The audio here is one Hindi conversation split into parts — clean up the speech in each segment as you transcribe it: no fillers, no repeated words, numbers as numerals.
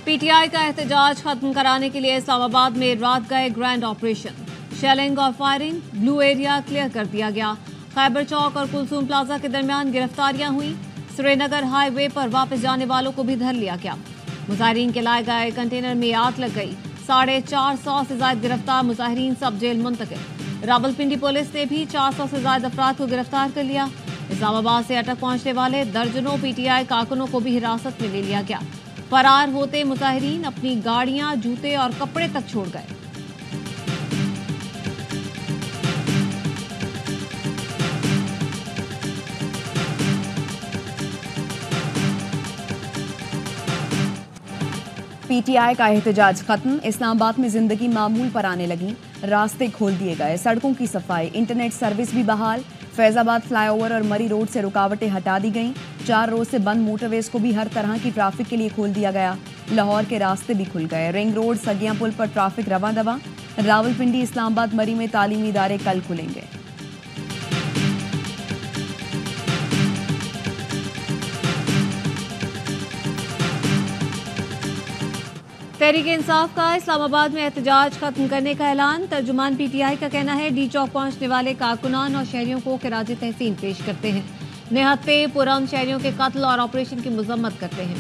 पीटीआई का एहतजाज खत्म कराने के लिए इस्लामाबाद में रात गए ग्रैंड ऑपरेशन। शेलिंग और फायरिंग, ब्लू एरिया क्लियर कर दिया गया। खैबर चौक और कुलसूम प्लाजा के दरमियान गिरफ्तारियां हुई। श्रीनगर हाईवे पर वापस जाने वालों को भी धर लिया गया। मुजाहिरीन के लाए गए कंटेनर में आग लग गई। 450 से ज्यादा गिरफ्तार मुजाहिरीन सब जेल मुंतकिल। रावलपिंडी पुलिस ने भी 400 से ज्यादा अफराद को गिरफ्तार कर लिया। इस्लामाबाद से अटक पहुंचने वाले दर्जनों पीटीआई कारकुनों को भी हिरासत में ले लिया गया। फरार होते मुजाहिरीन अपनी गाड़ियां, जूते और कपड़े तक छोड़ गए। पीटीआई का एहतजाज खत्म। इस्लामाबाद में जिंदगी मामूल पर आने लगी। रास्ते खोल दिए गए, सड़कों की सफाई, इंटरनेट सर्विस भी बहाल। फैजाबाद फ्लाईओवर और मरी रोड से रुकावटें हटा दी गईं। 4 रोज से बंद मोटरवेज को भी हर तरह की ट्रैफिक के लिए खोल दिया गया। लाहौर के रास्ते भी खुल गए। रिंग रोड, सगिया पुल पर ट्रैफिक रवां दवा। रावलपिंडी, इस्लामाबाद, मरी में तालीमी इदारे कल खुलेंगे। तहरीक इंसाफ का इस्लामाबाद में एहतजाज खत्म करने का ऐलान। तर्जुमान पीटीआई का कहना है डी चौक पहुंचने वाले कारकुनान और शहरियों को खिराज तहसीन पेश करते हैं। निहत्ते पुरम शहरियों के कत्ल और ऑपरेशन की मजम्मत करते हैं।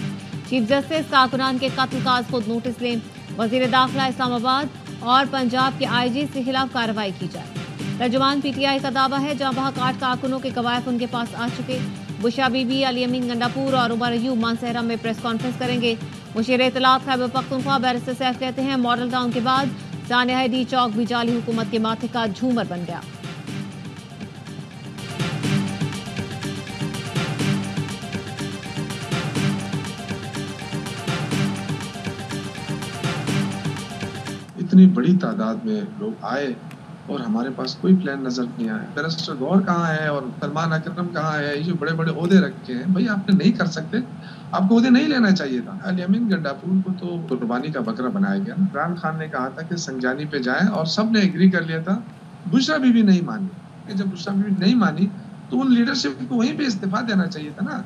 चीफ जस्टिस कारकुनान के कत्ल का आज खुद नोटिस लें। वजीर दाखिला इस्लामाबाद और पंजाब के आईजी के खिलाफ कार्रवाई की जाए। तर्जुमान पीटीआई का दावा है जहां बहा काट कारकुनों के कवायद उनके पास आ चुके। बुशरा बीबी, अली अमीन गंडापुर और उमर अयूब मानसहरा में प्रेस कॉन्फ्रेंस करेंगे। मुशीर इत्तलात खैबर पख्तूनख्वा बैरिस्टर सैफ कहते हैं मॉडल टाउन के बाद जानिया डी चौक भी जाली हुकूमत के माथे का झूमर बन गया। इतनी बड़ी तादाद में लोग आए और हमारे पास कोई प्लान नजर नहीं आया। बैरिस्टर गौर कहाँ है और सलमान अकरम कहाँ है? ये जो बड़े बड़े ओहदे रखे हैं, भाई आपने नहीं कर सकते, आपको ओहदे नहीं लेना चाहिए था। अली अमीन गंडापुर को तो कुर्बानी का बकरा बनाया गया। इमरान खान ने कहा था कि संजानी पे जाएं और सब ने एग्री कर लिया था। बुशरा बीबी नहीं मानी। जब बुशरा बीबी नहीं मानी तो उन लीडरशिप को वहीं पे इस्तीफा देना चाहिए था ना।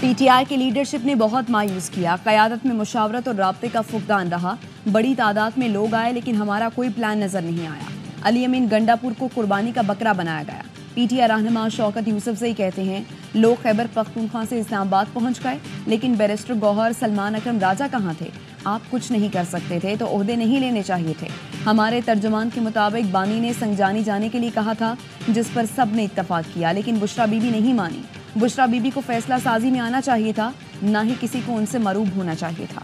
पीटीआई की लीडरशिप ने बहुत मायूस किया। क़यादत में मुशावरत और राब्ते का फुकदान रहा। बड़ी तादाद में लोग आए लेकिन हमारा कोई प्लान नजर नहीं आया। अली अमीन गंडापुर को कुर्बानी का बकरा बनाया गया। पीटीआई रहनुमा शौकत यूसुफजई कहते हैं लोग खैबर पख्तूनख्वा से इस्लामाबाद पहुंच गए लेकिन बैरिस्टर गौहर, सलमान अकरम राजा कहाँ थे? आप कुछ नहीं कर सकते थे तो ओहदे नहीं लेने चाहिए थे। हमारे तर्जुमान के मुताबिक बानी ने संजानी जाने के लिए कहा था जिस पर सब ने इत्तफाक किया लेकिन बुशरा बीबी नहीं मानी। बुशरा बीबी को फैसला साजी में आना चाहिए था, ना ही किसी को उनसे मरूब होना चाहिए था।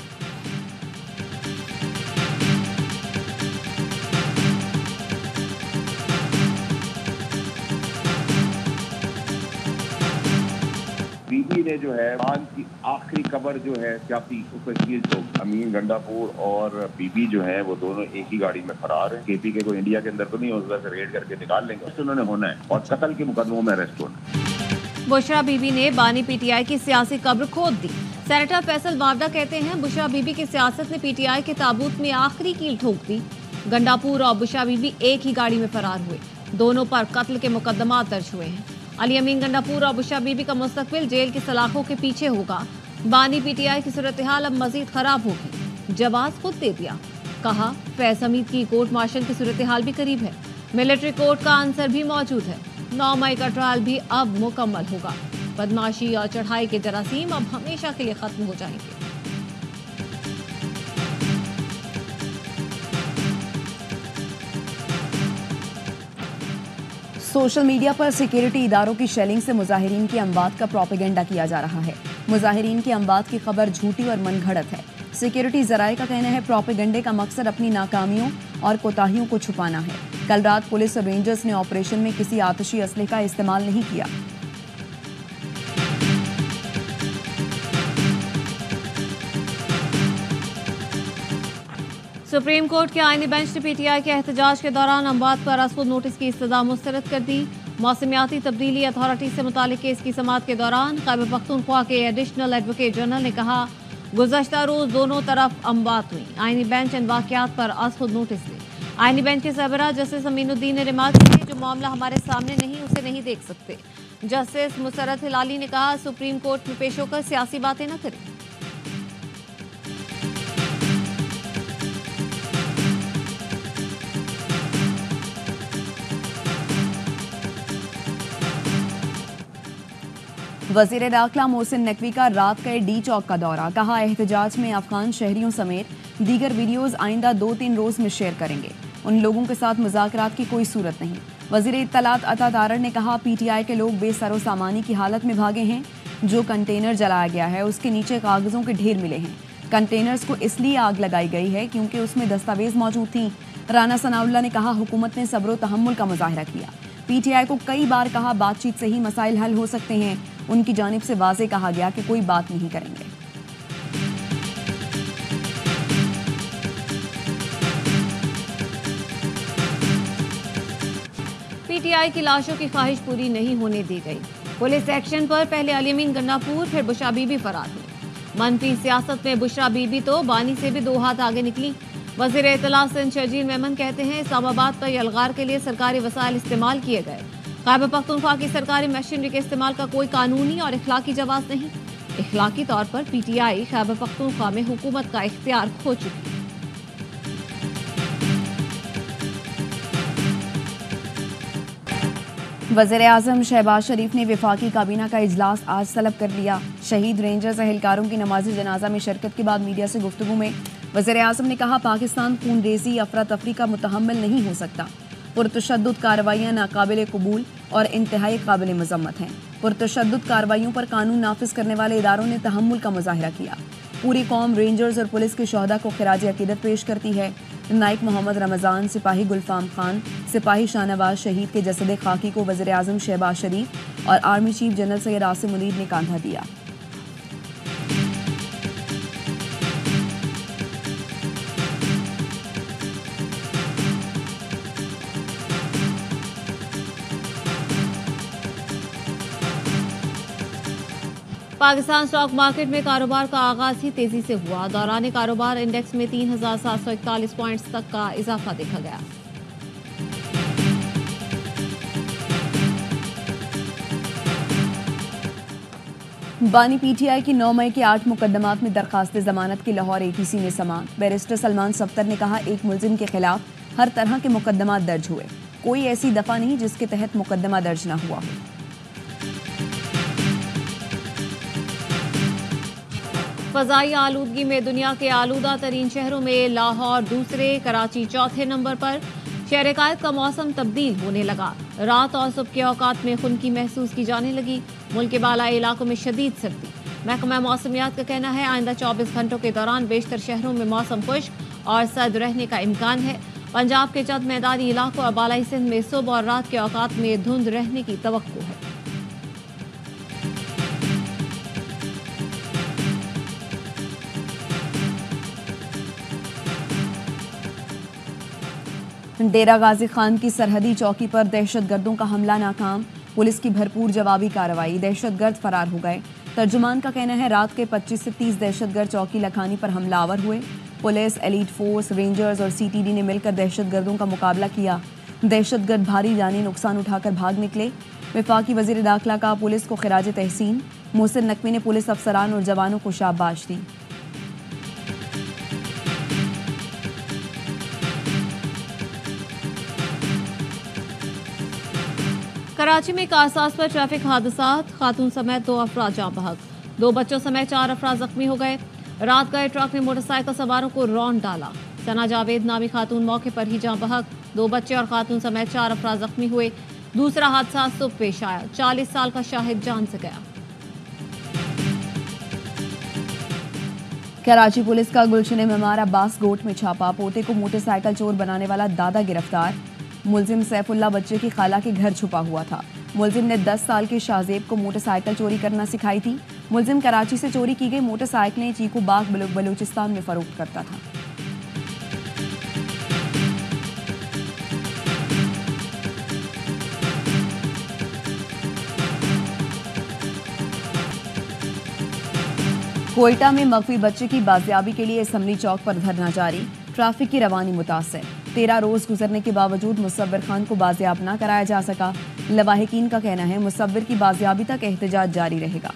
बीबी ने जो है आज की आखिरी कबर जो है सियासी उपशीर तो अमीन गंडापुर और बीबी जो है वो दोनों एक ही गाड़ी में फरार हैं। केपी के कोई इंडिया के अंदर तो नहीं हो सकता, रेड करके निकाल लेंगे। उन्होंने होना है और कत्ल के मुकदमों में अरेस्ट होना है। बुशरा बीबी ने बानी पीटीआई की सियासी कब्र खोद दी। सेनेटर फैसल वारदा कहते हैं बुशरा बीबी की सियासत ने पीटीआई के ताबूत में आखिरी कील ठोक दी। गंडापुर और बुशरा बीबी एक ही गाड़ी में फरार हुए। दोनों पर कत्ल के मुकदमा दर्ज हुए हैं। अली अमीन गंडापुर और बुशरा बीबी का मुस्तकबिल जेल की सलाखों के पीछे होगा। बानी पीटीआई की सूरत हाल अब मजीद खराब होगी। जवाब खुद दे दिया, कहा फैज हमीद की कोर्ट मार्शल की सूरत हाल भी करीब है। मिलिट्री कोर्ट का आंसर भी मौजूद है। 9 मई का ट्रायल भी अब मुकम्मल होगा। बदमाशी और चढ़ाई के जरासीम अब हमेशा के लिए खत्म हो जाएंगे। सोशल मीडिया पर सिक्योरिटी इदारों की शेलिंग से मुजाहिरीन की अमवात का प्रोपेगेंडा किया जा रहा है। मुजाहिरीन की अमवात की खबर झूठी और मनगढ़ंत है। सिक्योरिटी जराये का कहना है प्रोपेगेंडे का मकसद अपनी नाकामियों और कोताहियों को छुपाना है। कल रात पुलिस और रेंजर्स ने ऑपरेशन में किसी आतिशी असले का इस्तेमाल नहीं किया। सुप्रीम कोर्ट के आईनी बेंच ने पीटीआई के एहतजाज के दौरान अमवात पर असफुद नोटिस की इस्तदा मुस्तरद कर दी। मौसमियाती तब्दीली अथॉरिटी से मुतालिक केस की समाअत के दौरान खैबर पख्तूनख्वा के एडिशनल एडवोकेट जनरल ने कहा गुज़श्ता रोज दोनों तरफ अमवात हुई। आईनी बेंच इन वाक़यात पर असफुद नोटिस दे। आईनी बेंच के सरबराह जस्टिस अमीनुद्दीन ने रिमार्क किए जो मामला हमारे सामने नहीं उसे नहीं देख सकते। जस्टिस मुसर्रत हिलाली ने कहा सुप्रीम कोर्ट में पेश होकर सियासी बातें न करें। वजीर दाखिला मोहसिन नकवी का रात का डी चौक का दौरा, कहा एहतजाज में अफगान शहरियों समेत दीगर वीडियोज आइंदा 2-3 रोज में शेयर करेंगे। उन लोगों के साथ मुज़ाकरात की कोई सूरत नहीं। वजीर इत्तलात अता तारड़ ने कहा पीटीआई के लोग बेसरो सामानी की हालत में भागे हैं। जो कंटेनर जलाया गया है उसके नीचे कागजों के ढेर मिले हैं। कंटेनर्स को इसलिए आग लगाई गई है क्योंकि उसमें दस्तावेज मौजूद थी। राना सनाउल्लाह ने कहा हुकूमत ने सब्र तहम्मुल का मुजाहिरा किया। पीटीआई को कई बार कहा बातचीत से ही मसाइल हल हो सकते हैं। उनकी जानिब से वाज़े कहा गया कि कोई बात नहीं करेंगे। पीटीआई की लाशों की ख्वाहिश पूरी नहीं होने दी गई। पुलिस एक्शन पर पहले अलीमीन गंडापुर फिर बुशरा बीबी फरार हुई। मनफी सियासत में बुशरा बीबी तो बानी से भी 2 हाथ आगे निकली। वजीर इत्तलात सिंध शजीर मेमन कहते हैं इस्लामाबाद पर यलगार के लिए सरकारी वसाइल इस्तेमाल किए गए। खैबर पख्तूनख्वा की सरकारी मशीनरी के इस्तेमाल का कोई कानूनी और इखलाकी जवाब नहीं। इखलाकी तौर पर पीटीआई खैबर पख्तूनख्वा में हुकूमत का इख्तियार खो चुकी है। वज़ीर-ए-आज़म शहबाज शरीफ ने वफाकी काबीना का इजलास आज तलब कर लिया। शहीद रेंजर्स एहलकारों की नमाज जनाजा में शिरकत के बाद मीडिया से गुफ्तगू में वज़ीर-ए-आज़म ने कहा पाकिस्तान खून रेजी अफरा तफरी का मुतहम्मिल नहीं हो सकता। पुरतशद्दुद कार्रवाइयाँ नाकाबिल कबूल और इंतहाई काबिल मजम्मत हैं। पुरतशद्दुद कार्रवाइयों पर कानून नाफिज करने वाले इदारों ने तहम्मुल का मुजाहिरा किया। पूरी कौम रेंजर्स और पुलिस के शहदा को खिराज अकीदत पेश करती है। नाइक मोहम्मद रमज़ान, सिपाही गुलफाम खान, सिपाही शाहनवाज शहीद के जसद खाकी को वज़ीर-ए-आज़म शहबाज शरीफ और army chief general Syed Asim Munir ने कांधा दिया। पाकिस्तान स्टॉक मार्केट में कारोबार का आगाज ही तेजी से हुआ। दौरान कारोबार इंडेक्स में 3,741 पॉइंट्स तक का इजाफा देखा गया। बानी पीटीआई की 9 मई के 8 मुकदमात में दरखास्त जमानत की लाहौर एटीसी में समाअत। बैरिस्टर सलमान सफ्तर ने कहा एक मुलजिम के खिलाफ हर तरह के मुकदमात दर्ज हुए, कोई ऐसी दफा नहीं जिसके तहत मुकदमा दर्ज न हुआ हो। फजाई आलूदगी में दुनिया के आलूदा तरीन शहरों में लाहौर दूसरे, कराची चौथे नंबर पर। शहर कायद का मौसम तब्दील होने लगा। रात और सुबह के औकात में खुनकी महसूस की जाने लगी। मुल्क के बालाई इलाकों में शदीद सर्दी। महकमा मौसमियात का कहना है आइंदा 24 घंटों के दौरान बेशतर शहरों में मौसम खुश्क और सर्द रहने का इम्कान है। पंजाब के चंद मैदानी इलाकों और बालाई सिंध में सुबह और रात के औकात में धुंध रहने की तवक्को है। डेरा गाजी खान की सरहदी चौकी पर दहशतगर्दों का हमला नाकाम। पुलिस की भरपूर जवाबी कार्रवाई, दहशतगर्द फरार हो गए। तर्जुमान का कहना है रात के 25 से 30 दहशतगर्द चौकी लखानी पर हमलावर हुए। पुलिस, एलीट फोर्स, रेंजर्स और सीटीडी ने मिलकर दहशतगर्दों का मुकाबला किया। दहशतगर्द भारी जानी नुकसान उठाकर भाग निकले। वफाकी वजीर दाखिला का पुलिस को खिराज तहसीन। मोहसिन नकवी ने पुलिस अफसरान और जवानों को शाबाश दी। कराची में कारसाज पर ट्रैफिक हादसात, खातून समेत 2 अफराद जाँ बहक। 2 बच्चों समेत 4 अफराद जख्मी हो गए। रात गए ट्रक ने मोटरसाइकिल सवारों को रौंद डाला। सना जावेद नामी खातून मौके पर ही जाँ बहक। 2 बच्चे और खातून समेत 4 अफराद जख्मी हुए। दूसरा हादसा सुबह पेश आया। 40 साल का शाहिद जान से गया। कराची पुलिस का गुलशन मेमार अब्बास गोट में छापा। पोते को मोटरसाइकिल चोर बनाने वाला दादा गिरफ्तार। मुलजिम सैफुल्ला बच्चे की खाला के घर छुपा हुआ था। मुलजिम ने 10 साल के शाहजेब को मोटरसाइकिल चोरी करना सिखाई थी। मुलजिम कराची से चोरी की गई मोटरसाइकिलें चीकू बाग बलूचिस्तान में फरोख्त करता था। कोयटा में मगफी बच्चे की बाजियाबी के लिए असम्बली चौक पर धरना जारी। ट्रैफिक की रवानी मुतासर। 13 रोज गुजरने के बावजूद मुसव्विर खान को बाजियाब न कराया जा सका। लवाहिकीन का कहना है मुसव्विर की बाजियाबी तक एहतजाज जारी रहेगा।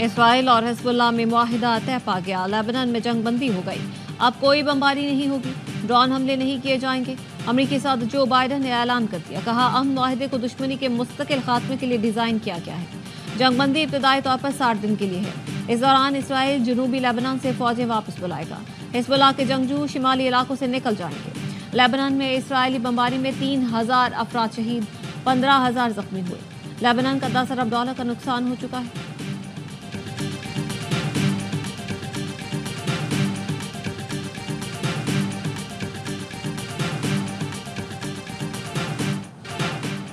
इसराइल और हिजबुल्लाह में मुआहिदा तय पा गया। लेबनान में जंगबंदी हो गई। अब कोई बमबारी नहीं होगी, ड्रोन हमले नहीं किए जाएंगे। अमरीकी सदर जो बाइडन ने ऐलान कर दिया। कहा अमन मुआहिदे को दुश्मनी के मुस्तकिल खात्मे के लिए डिजाइन किया गया है। जंगबंदी इब्तदाई तौर पर 60 दिन के लिए है। इस दौरान इसराइल जनूबी लेबनान से फौजें वापस बुलाएगा। हिजबुल्लाह के जंगजू शिमाली इलाकों से निकल जाएंगे। लेबनान में इसराइली बमबारी में 3000 अफराद शहीद, 15,000 जख्मी हुए। लेबनान का 10 अरब डॉलर का नुकसान हो चुका है।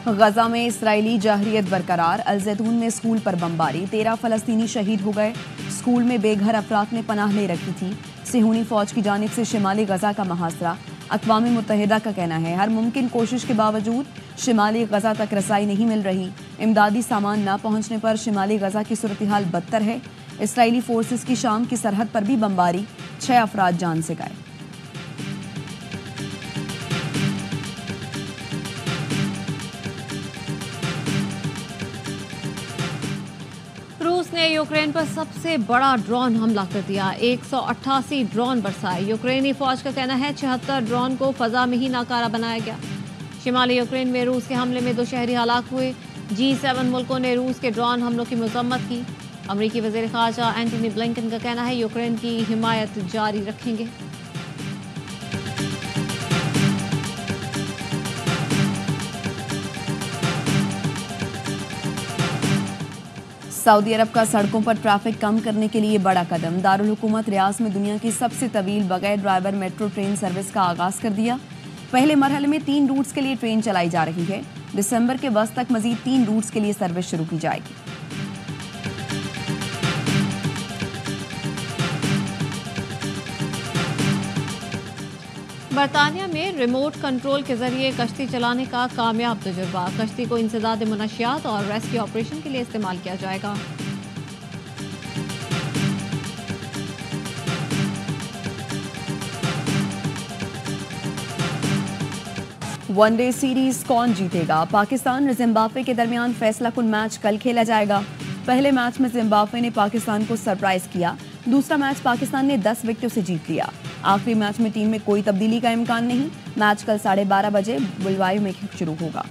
गजा में इसराइली जहरियत बरकरार, अल जैतून में स्कूल पर बमबारी, 13 फलस्तीनी शहीद हो गए। स्कूल में बेघर अफराद ने पनाह ले रखी थी। सिहूनी फौज की जानिब से शिमाली गजा का मुहासरा। अक़वाम मुत्तहिदा का कहना है हर मुमकिन कोशिश के बावजूद शिमाली गजा तक रसाई नहीं मिल रही। इमदादी सामान न पहुंचने पर शिमाली गजा की सूरत हाल बदतर है। इसराइली फोर्सेस की शाम की सरहद पर भी बमबारी, 6 अफराद जान से गए। रूस ने यूक्रेन पर सबसे बड़ा ड्रोन हमला कर दिया। 188 ड्रोन बरसाए। यूक्रेनी फौज का कहना है 76 ड्रोन को फजा में ही नाकारा बनाया गया। शिमाली यूक्रेन में रूस के हमले में 2 शहरी हलाक हुए। G7 मुल्कों ने रूस के ड्रोन हमलों की मजम्मत की। अमरीकी वज़ीर ख़ारजा एंटनी ब्लिंकन का कहना है यूक्रेन की हिमायत जारी रखेंगे। सऊदी अरब का सड़कों पर ट्रैफिक कम करने के लिए बड़ा कदम। दारुल हुकूमत रियाज में दुनिया की सबसे तवील बगैर ड्राइवर मेट्रो ट्रेन सर्विस का आगाज कर दिया। पहले मरहले में 3 रूट्स के लिए ट्रेन चलाई जा रही है। दिसंबर के वस्त तक मजीद 3 रूट्स के लिए सर्विस शुरू की जाएगी। बरतानिया में रिमोट कंट्रोल के जरिए कश्ती चलाने का कामयाब तजुर्बा। कश्ती को इंसदाद मुनशियात और रेस्क्यू ऑपरेशन के लिए इस्तेमाल किया जाएगा। वनडे सीरीज कौन जीतेगा? पाकिस्तान और जिम्बाब्वे के दरमियान फैसला कुन मैच कल खेला जाएगा। पहले मैच में जिम्बाब्वे ने पाकिस्तान को सरप्राइज किया। दूसरा मैच पाकिस्तान ने 10 विकेटों से जीत लिया। आखिरी मैच में टीम में कोई तब्दीली का इम्कान नहीं। मैच कल 12:30 बजे बुलवायु में शुरू होगा।